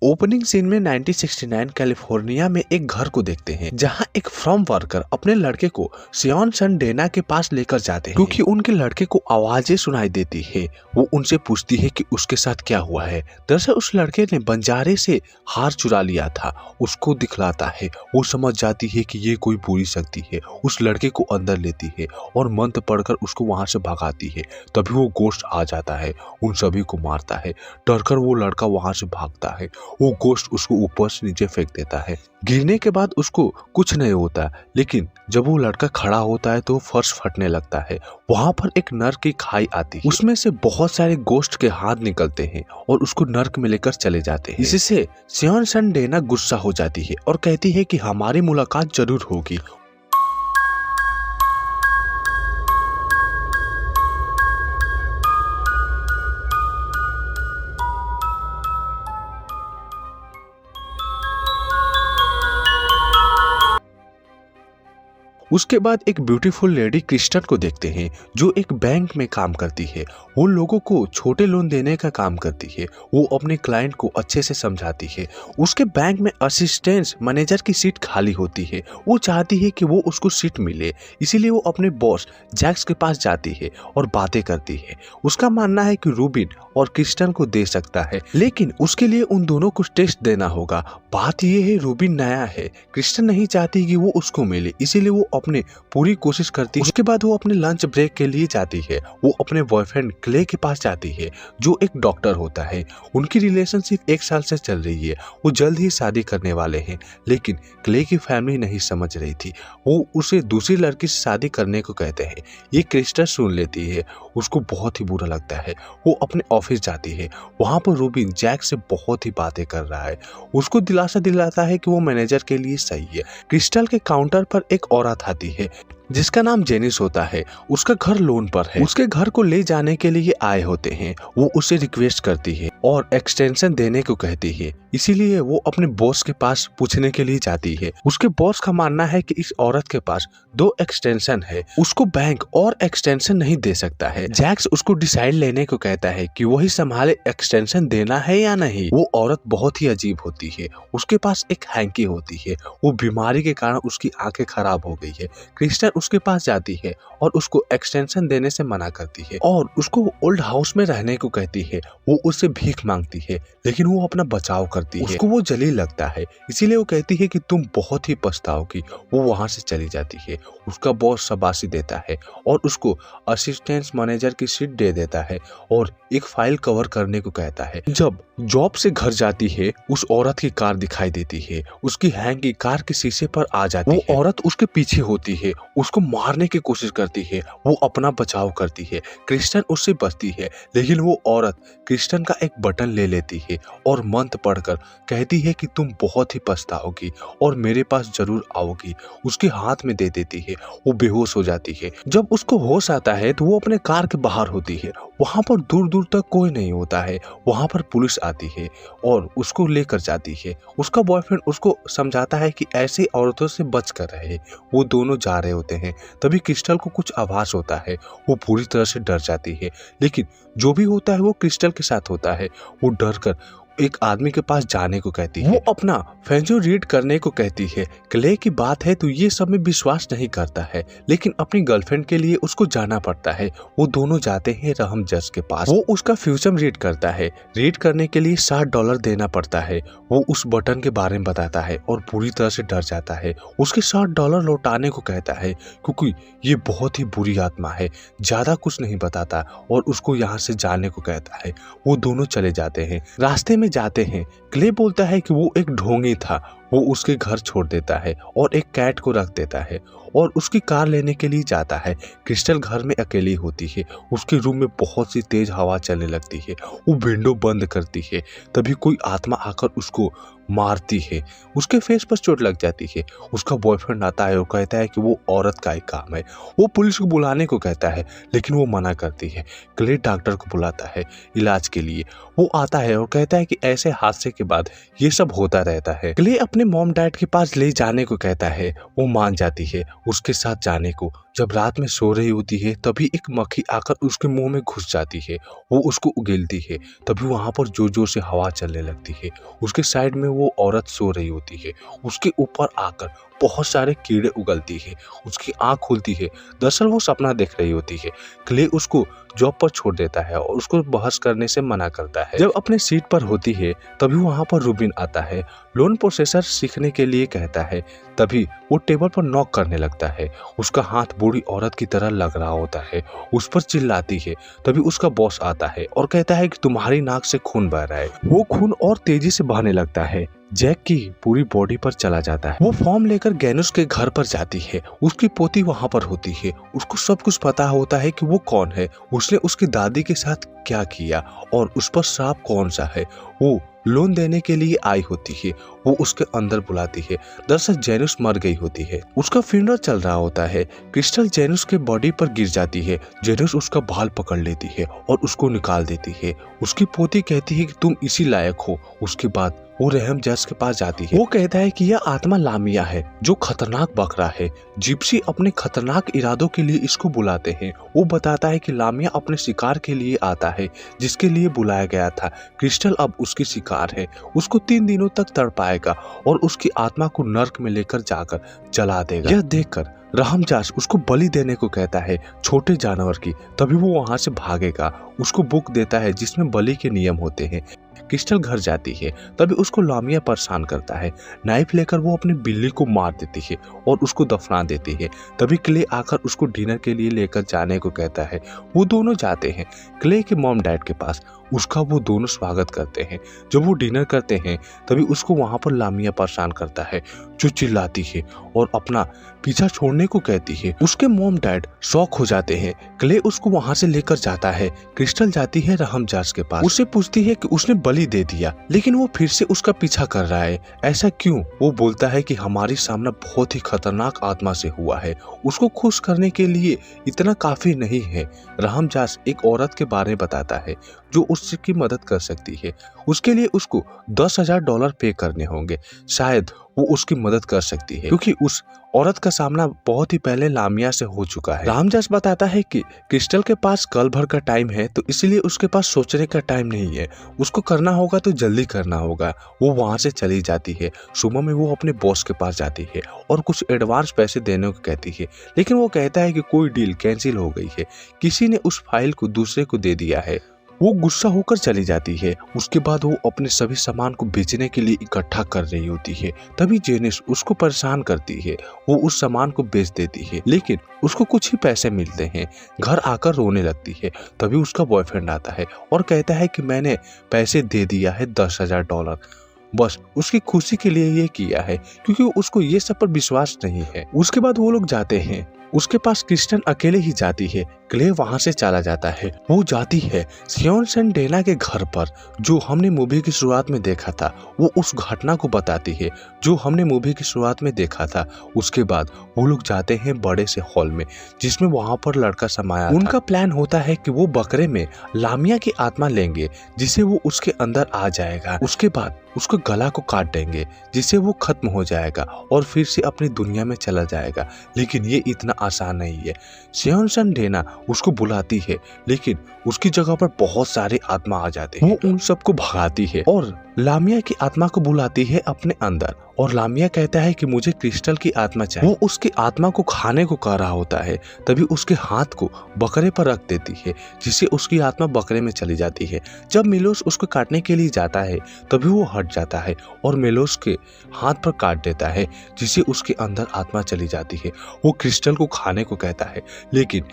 Opening scene में 1969 California में एक घर को देखते हैं जहां एक फार्म वर्कर अपने लड़के को सियोन सन डेना के पास लेकर जाते हैं क्योंकि उनके लड़के को आवाजें सुनाई देती है। वो उनसे पूछती है कि उसके साथ क्या हुआ है। दरअसल उस लड़के ने बंजारे से हार चुरा लिया था। उसको दिखलाता है। वो समझ जाती है कि ये कोई बुरी शक्ति है। उस लड़के को अंदर लेती है और मंत्र पढ़कर उसको वहां से भगाती है। तभी वो गोश्त आ जाता है, उन सभी को मारता है। डरकर वो लड़का वहां से भागता है। वो गोश्त उसको ऊपर से नीचे फेंक देता है। गिरने के बाद उसको कुछ नहीं होता, लेकिन जब वो लड़का खड़ा होता है तो फर्श फटने लगता है। वहां पर एक नर्क की खाई आती है। उसमें से बहुत सारे गोश्त के हाथ निकलते हैं और उसको नर्क में लेकर चले जाते हैं। इससे सियोन सन डेना गुस्सा हो जाती है और कहती है कि हमारी मुलाकात जरूर होगी। उसके बाद एक ब्यूटीफुल लेडी क्रिस्टन को देखते हैं जो एक बैंक में काम करती है। वो लोगों को छोटे लोन देने का काम करती है। वो अपने क्लाइंट को अच्छे से समझाती है। उसके बैंक में असिस्टेंट मैनेजर की सीट खाली होती है। वो चाहती है कि वो उसको सीट मिले, इसीलिए वो अपने बॉस जैक्स के पास जाती है और बातें करती है। उसका मानना है कि रूबिन और क्रिस्टन को दे सकता है, लेकिन उसके लिए उन दोनों को टेस्ट देना होगा। बात यह है रूबिन नया है, क्रिस्टन नहीं चाहती कि वो उसको मिले, इसीलिए वो अपने पूरी कोशिश करती है। उसके बाद वो अपने लंच ब्रेक के लिए जाती है। वो अपने बॉयफ्रेंड क्ले के पास जाती है जो एक डॉक्टर होता है। उनकी रिलेशनशिप 1 साल से चल रही है। वो जल्द ही शादी करने वाले हैं, लेकिन क्ले की फैमिली नहीं समझ रही थी। वो उसे दूसरी लड़की से शादी करने को कहते हैं। ये क्रिस्टन सुन लेती है। उसको बहुत ही बुरा लगता है। वो अपने ऑफिस जाती है। वहां पर रूबिन जैक से बहुत ही बातें कर रहा है। उसको दिलासा दिलाता है कि वो मैनेजर के लिए सही है। क्रिस्टल के काउंटर पर एक औरत आती है जिसका नाम जेनिस होता है। उसका घर लोन पर है। उसके घर को ले जाने के लिए आए होते हैं। वो उसे रिक्वेस्ट करती है और एक्सटेंशन देने को कहती है, इसीलिए वो अपने बॉस के पास पूछने के लिए जाती है। उसके बॉस का मानना है कि इस औरत के पास 2 एक्सटेंशन है, उसको बैंक और एक्सटेंशन नहीं दे सकता है। जैक्स उसको डिसाइड लेने को कहता है कि वही संभाले एक्सटेंशन देना है या नहीं। वो औरत बहुत ही अजीब होती है। उसके पास एक हैंकी होती है। वो बीमारी के कारण उसकी आंखें खराब हो गई है। क्रिस्टन उसके पास जाती है और उसको एक्सटेंशन देने से मना करती है और उसको ओल्ड हाउस में रहने को कहती है। वो उससे भीख मांगती है, लेकिन वो अपना बचाव करती है। उसको वो जलील लगता है, इसीलिए वो कहती है कि तुम बहुत ही पछताओगी। वो वहां से चली जाती है। उसका बॉस शाबाशी देता है और उसको असिस्टेंट मैनेजर की सीट दे देता है और एक फाइल कवर करने को कहता है। जब जॉब से घर जाती है, उस औरत की कार दिखाई देती है। उसकी हैंकी कार के शीशे पर आ जाती है। वो औरत उसके पीछे होती है, उसको मारने की कोशिश करती है। वो अपना बचाव करती है। क्रिस्टन उससे बचती है, लेकिन वो औरत क्रिस्टन का एक बटन ले लेती है और मंत्र पढ़कर कहती है कि तुम बहुत ही पछताओगी और मेरे पास जरूर आओगी। उसके हाथ में दे देती है। वो बेहोश हो जाती है। जब उसको होश आता है तो वो अपने कार के बाहर होती है। वहां पर दूर दूर तक कोई नहीं होता है। वहां पर पुलिस आती है और उसको लेकर जाती है। उसका बॉयफ्रेंड उसको समझाता है कि ऐसी औरतों से बच कर रहे। वो दोनों जा रहे होते हैं, तभी क्रिस्टल को कुछ आभास होता है। वो पूरी तरह से डर जाती है, लेकिन जो भी होता है वो क्रिस्टल के साथ होता है। वो डर कर एक आदमी के पास जाने को कहती है। वो अपना फेंजो रीड करने को कहती है। क्ले की बात है तो ये सब में विश्वास नहीं करता है, लेकिन अपनी गर्लफ्रेंड के लिए उसको जाना पड़ता है। वो दोनों जाते हैं रहम जज के पास। वो उसका फ्यूचर रीड करता है। रीड करने के लिए $60 देना पड़ता है। वो उस बटन के बारे में बताता है और पूरी तरह से डर जाता है। उसके $60 लौटाने को कहता है क्योंकि ये बहुत ही बुरी आत्मा है। ज्यादा कुछ नहीं बताता और उसको यहाँ से जाने को कहता है। वो दोनों चले जाते हैं। रास्ते में जाते हैं। क्ले बोलता है कि वो एक ढोंगी था। वो उसके घर छोड़ देता है और एक कैट को रख देता है और उसकी कार लेने के लिए जाता है। क्रिस्टल घर में अकेली होती है। उसके रूम में बहुत सी तेज हवा चलने लगती है। वो विंडो बंद करती है, तभी कोई आत्मा आकर उसको मारती है। उसके फेस पर चोट लग जाती है। उसका बॉयफ्रेंड आता है और कहता है कि वो औरत का ही काम है। वो पुलिस को बुलाने को कहता है, लेकिन वो मना करती है। क्ले डॉक्टर को बुलाता है इलाज के लिए। वो आता है और कहता है कि ऐसे हादसे के बाद ये सब होता रहता है। क्ले अपने मॉम डैड के पास ले जाने को कहता है। वो मान जाती है उसके साथ जाने को, जब रात में सो रही होती है तभी एक मक्खी आकर उसके मुंह में घुस जाती है। वो उसको उगेलती है। तभी वहां पर जोर जोर से हवा चलने लगती है। उसके साइड में वो औरत सो रही होती है। उसके ऊपर आकर बहुत सारे कीड़े उगलती है। उसकी आंख खुलती है। दरअसल वो सपना देख रही होती है। क्ले उसको जॉब पर छोड़ देता है और उसको बहस करने से मना करता है। जब अपने सीट पर होती है तभी वहां पर रूबिन आता है। लोन प्रोसेसर सीखने के लिए कहता है। तभी वो टेबल पर नॉक करने लगता है। उसका हाथ बूढ़ी औरत की तरह लग रहा होता है। उस पर चिल्लाती है। तभी उसका बॉस आता है और कहता है कि तुम्हारी नाक से खून बह रहा है। वो खून और तेजी से बहने लगता है। जैक की पूरी बॉडी पर चला जाता है। वो फॉर्म लेकर गैनुस के घर पर जाती है। उसकी पोती वहां पर होती है। उसको सब कुछ पता होता है कि वो कौन है, उसने उसकी दादी के साथ क्या किया और उस पर श्राप कौन सा है। वो लोन देने के लिए आई होती है। वो उसके अंदर बुलाती है। दरअसल जेनुस मर गई होती है। उसका फ्यूनरल चल रहा होता है। क्रिस्टल जेनुस के बॉडी पर गिर जाती है। जेनुस उसका बाल पकड़ लेती है और उसको निकाल देती है। उसकी पोती कहती है कि तुम इसी लायक हो। उसके बाद वो रहम जज के पास जाती है। वो कहता है कि यह आत्मा लामिया है जो खतरनाक बकरा है। जिप्सी अपने खतरनाक इरादों के लिए इसको बुलाते हैं। वो बताता है कि लामिया अपने शिकार के लिए आता है जिसके लिए बुलाया गया था। क्रिस्टल अब उसकी शिकार है। उसको 3 दिनों तक तड़पाएगा और उसकी आत्मा को नर्क में लेकर जाकर जला देगा। यह देखकर रहमजास उसको बलि देने को कहता है छोटे जानवर की। तभी वो वहां से भागेगा। उसको बुक देता है जिसमें बलि के नियम होते हैं। क्रिस्टल घर जाती है। तभी उसको लामिया परेशान करता है। नाइफ लेकर वो अपनी बिल्ली को मार देती है और उसको दफना देती है। तभी क्ले आकर उसको डिनर के लिए लेकर जाने को कहता है। वो दोनों जाते हैं क्ले के मॉम डैड के पास। उसका वो दोनों स्वागत करते हैं। जब वो डिनर करते हैं तभी उसको वहां पर लामिया परेशान करता है जो चिल्लाती है और अपना पीछा छोड़ने को कहती है। उसके मॉम डैड शॉक हो जाते हैं। क्ले उसको वहां से लेकर जाता है। क्रिस्टल जाती है रहमजास के पास। उससे पूछती है कि उसने बलि दे दिया लेकिन वो फिर से उसका पीछा कर रहा है, ऐसा क्यों? वो बोलता है कि हमारी सामना बहुत ही खतरनाक आत्मा से हुआ है। उसको खुश करने के लिए इतना काफी नहीं है। रहमजास एक औरत के बारे में बताता है जो उसकी मदद कर सकती है। उसके लिए उसको $10,000 पे करने होंगे। शायद वो उसकी मदद कर सकती है क्योंकि उस औरत का सामना बहुत ही पहले लामिया से हो चुका है। रामजास बताता है कि क्रिस्टल के पास कल भर का टाइम है तो इसलिए उसके पास सोचने का टाइम नहीं है। उसको करना होगा तो जल्दी करना होगा। वो वहां से चली जाती है। सुबह में वो अपने बॉस के पास जाती है और कुछ एडवांस पैसे देने को कहती है लेकिन वो कहता है कि कोई डील कैंसिल हो गई है, किसी ने उस फाइल को दूसरे को दे दिया है। वो गुस्सा होकर चली जाती है। उसके बाद वो अपने सभी सामान को बेचने के लिए इकट्ठा कर रही होती है। तभी जेनिस उसको परेशान करती है। वो उस सामान को बेच देती है लेकिन उसको कुछ ही पैसे मिलते हैं। घर आकर रोने लगती है। तभी उसका बॉयफ्रेंड आता है और कहता है कि मैंने पैसे दे दिया है $10,000। बस उसकी खुशी के लिए ये किया है क्योंकि उसको ये सब पर विश्वास नहीं है। उसके बाद वो लोग जाते हैं। उसके पास क्रिस्टन अकेले ही जाती है। क्ले वहां से चला जाता है। वो जाती है सियोन सन डेना के घर पर जो हमने मूवी की शुरुआत में देखा था। वो उस घटना को बताती है जो हमने मूवी की शुरुआत में देखा था। उसके बाद वो लोग जाते हैं बड़े से हॉल में जिसमें वहां पर लड़का समाया था। उनका प्लान होता है कि वो बकरे में लामिया की आत्मा लेंगे जिससे वो उसके अंदर आ जाएगा। उसके बाद उसको गला को काट देंगे जिससे वो खत्म हो जाएगा और फिर से अपनी दुनिया में चला जाएगा। लेकिन ये इतना आसान नहीं है। सियोन सन डेना उसको बुलाती है लेकिन उसकी जगह पर बहुत सारे आत्मा आ जाते हैं। वो उन सबको भगाती है और लामिया की आत्मा को बुलाती है अपने अंदर और लामिया कहता है कि मुझे क्रिस्टल की आत्मा चाहिए। वो उसकी आत्मा को खाने को कह रहा होता है। तभी उसके हाथ को बकरे पर रख देती है जिससे उसकी आत्मा बकरे में चली जाती है। जब मिलोस उसको काटने के लिए जाता है तभी वो हट जाता है और मिलोस के हाथ पर काट देता है जिससे उसके अंदर आत्मा चली जाती है। वो क्रिस्टल को खाने को कहता है लेकिन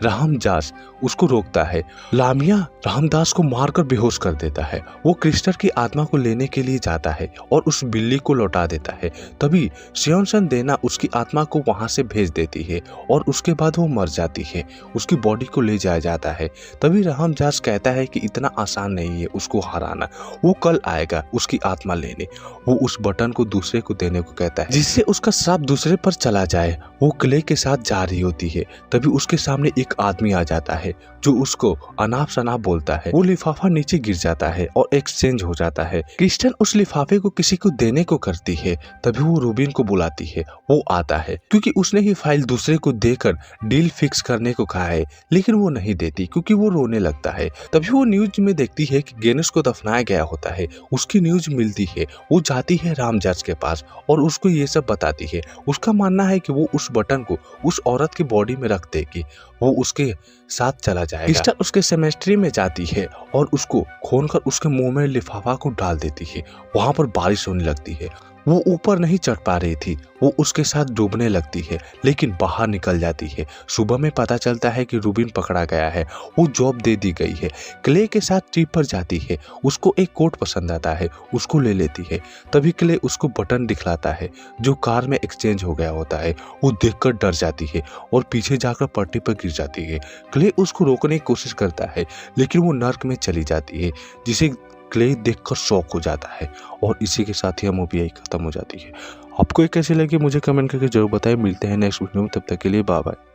रहमजास उसको रोकता है। लामिया रहमदास को मारकर बेहोश कर देता है। वो क्रिस्टल की आत्मा को लेने के लिए जाता है और उस बिल्ली को लौटा देता है। तभी सियोन सन डेना उसकी आत्मा को वहां से भेज देती है और उसके बाद वो मर जाती है। उसकी बॉडी को ले जाया जाता है। तभी रहमजास कहता है कि इतना आसान नहीं है उसको हराना। वो कल आएगा उसकी आत्मा लेने। वो उस बटन को दूसरे को देने को कहता है जिससे उसका श्राप दूसरे पर चला जाए। वो क्ले के साथ जा रही होती है। तभी उसके सामने एक आदमी आ जाता है। है जो उसको अनाप शनाप बोलता है। वो लिफाफा नीचे गिर जाता है और एक्सचेंज हो जाता है। क्रिस्टन उस लिफाफे को किसी को देने को करती है, तभी वो रूबिन को बुलाती है। वो आता है क्योंकि उसने ही फाइल दूसरे को देकर डील फिक्स करने को कहा है, लेकिन वो नहीं देती क्योंकि वो रोने लगता है। तभी वो न्यूज में देखती है कि गेनिस को दफनाया गया होता है। उसकी न्यूज मिलती है, वो जाती है राम जज के पास और उसको ये सब बताती है। उसका मानना है कि वो उस बटन को उस औरत की बॉडी में रख देगी, वो उसके साथ चला जाएगा। क्रिस्टल उसके सेमेस्ट्री में जाती है और उसको खोलकर उसके मुंह में लिफाफा को डाल देती है। वहां पर बारिश होने लगती है। वो ऊपर नहीं चढ़ पा रही थी, वो उसके साथ डूबने लगती है, लेकिन बाहर निकल जाती है। सुबह में पता चलता है कि रूबिन पकड़ा गया है, वो जॉब दे दी गई है। क्ले के साथ ट्रिप पर जाती है, उसको एक कोट पसंद आता है, उसको ले लेती है। तभी क्ले उसको बटन दिखलाता है जो कार में एक्सचेंज हो गया होता है। वो देखकर डर जाती है और पीछे जाकर पट्टी पर गिर जाती है। क्ले उसको रोकने की कोशिश करता है, लेकिन वो नर्क में चली जाती है, जिसे क्ले देखकर शॉक हो जाता है। और इसी के साथ ही मूवी यही खत्म हो जाती है। आपको ये कैसी लगी मुझे कमेंट करके जरूर बताएं। मिलते हैं नेक्स्ट वीडियो में, तब तक के लिए बाय बाय।